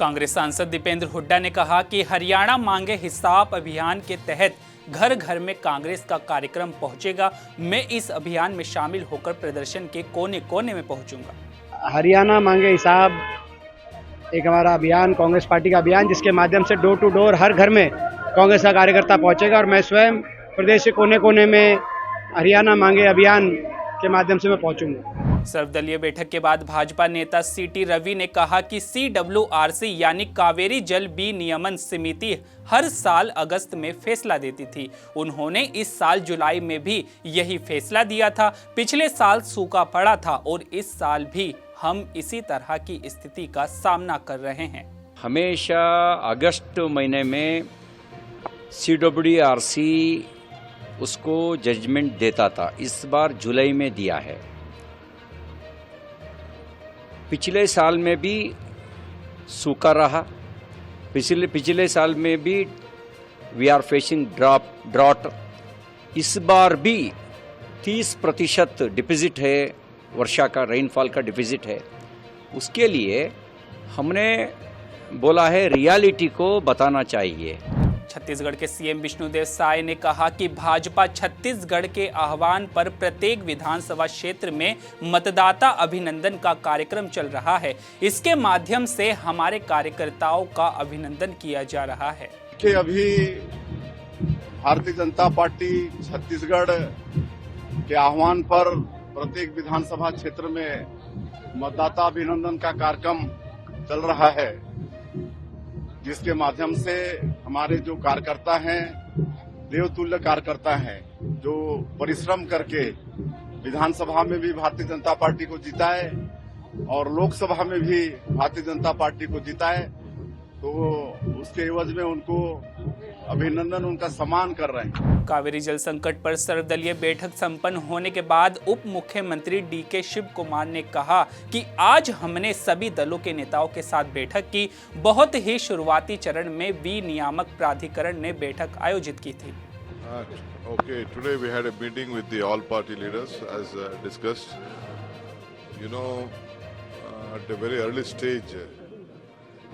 कांग्रेस सांसद दीपेंद्र हुड्डा ने कहा कि हरियाणा मांगे हिसाब अभियान के तहत घर घर में कांग्रेस का कार्यक्रम पहुंचेगा। मैं इस अभियान में शामिल होकर प्रदर्शन के कोने कोने में पहुंचूंगा। हरियाणा मांगे हिसाब एक हमारा अभियान, कांग्रेस पार्टी का अभियान, जिसके माध्यम से डोर टू डोर हर घर में कांग्रेस का कार्यकर्ता पहुंचेगा और मैं स्वयं प्रदेश के कोने कोने में हरियाणा मांगे अभियान के माध्यम से मैं पहुंचूंगा। सर्वदलीय बैठक के बाद भाजपा नेता सीटी रवि ने कहा कि CWRC यानी कावेरी जल विनियमन समिति हर साल अगस्त में फैसला देती थी। उन्होंने इस साल जुलाई में भी यही फैसला दिया था। पिछले साल सूखा पड़ा था और इस साल भी हम इसी तरह की स्थिति का सामना कर रहे हैं। हमेशा अगस्त महीने में CWRC उसको जजमेंट देता था, इस बार जुलाई में दिया है। पिछले साल में भी सूखा रहा, पिछले साल में भी वी आर फेसिंग ड्रॉट। इस बार भी 30% डिपॉजिट है, वर्षा का, रेनफॉल का डिपॉजिट है। उसके लिए हमने बोला है रियलिटी को बताना चाहिए। छत्तीसगढ़ के CM विष्णुदेव साय ने कहा कि भाजपा छत्तीसगढ़ के आह्वान पर प्रत्येक विधानसभा क्षेत्र में मतदाता अभिनंदन का कार्यक्रम चल रहा है। इसके माध्यम से हमारे कार्यकर्ताओं का अभिनंदन किया जा रहा है। कि अभी भारतीय जनता पार्टी छत्तीसगढ़ के आह्वान पर प्रत्येक विधानसभा क्षेत्र में मतदाता अभिनंदन का कार्यक्रम चल रहा है, जिसके माध्यम से हमारे जो कार्यकर्ता हैं, देवतुल्य कार्यकर्ता हैं, जो परिश्रम करके विधानसभा में भी भारतीय जनता पार्टी को जिताए और लोकसभा में भी भारतीय जनता पार्टी को जिताए, तो उसके एवज में उनको अभिनंदन, उनका सम्मान कर रहे हैं। कावेरी जल संकट पर सर्वदलीय बैठक संपन्न होने के बाद उप मुख्यमंत्री DK शिव कुमार ने कहा कि आज हमने सभी दलों के नेताओं के साथ बैठक की। बहुत ही शुरुआती चरण में विनियामक प्राधिकरण ने बैठक आयोजित की थी। Okay, today we had a meeting with the all party leaders as discussed. You know, at a very early stage,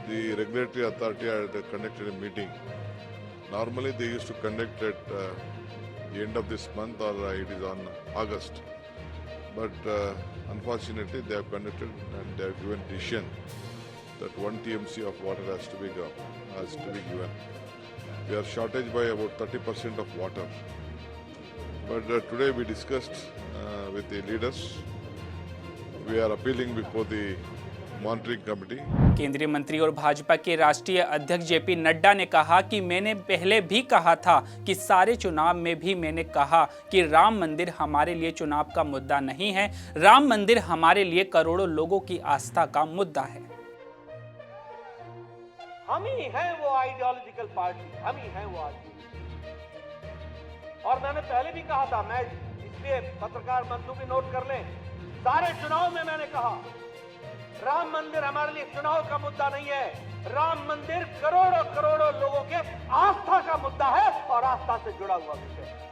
the regulatory authority had conducted a meeting. Normally they used to conduct at the end of this month, or it is on August. But unfortunately they have conducted and they have given decision that 1 TMC of water has to be given. We are shortage by about 30% of water. But today we discussed with the leaders. We are appealing before the monitoring committee. केंद्रीय मंत्री और भाजपा के राष्ट्रीय अध्यक्ष JP Nadda ने कहा कि मैंने पहले भी कहा था कि सारे चुनाव में भी मैंने कहा कि राम मंदिर हमारे लिए चुनाव का मुद्दा नहीं है। राम मंदिर हमारे लिए करोड़ों लोगों की आस्था का मुद्दा है। हम ही हैं वो आइडियोलॉजिकल पार्टी, हम ही हैं वो आदमी। और मैंने पहले भी कहा था, मैं इसलिए पत्रकार बंधु भी नोट कर लें, सारे चुनाव में मैंने कहा राम मंदिर हमारे लिए चुनाव का मुद्दा नहीं है। राम मंदिर करोड़ों करोड़ों लोगों के आस्था का मुद्दा है और आस्था से जुड़ा हुआ विषय है।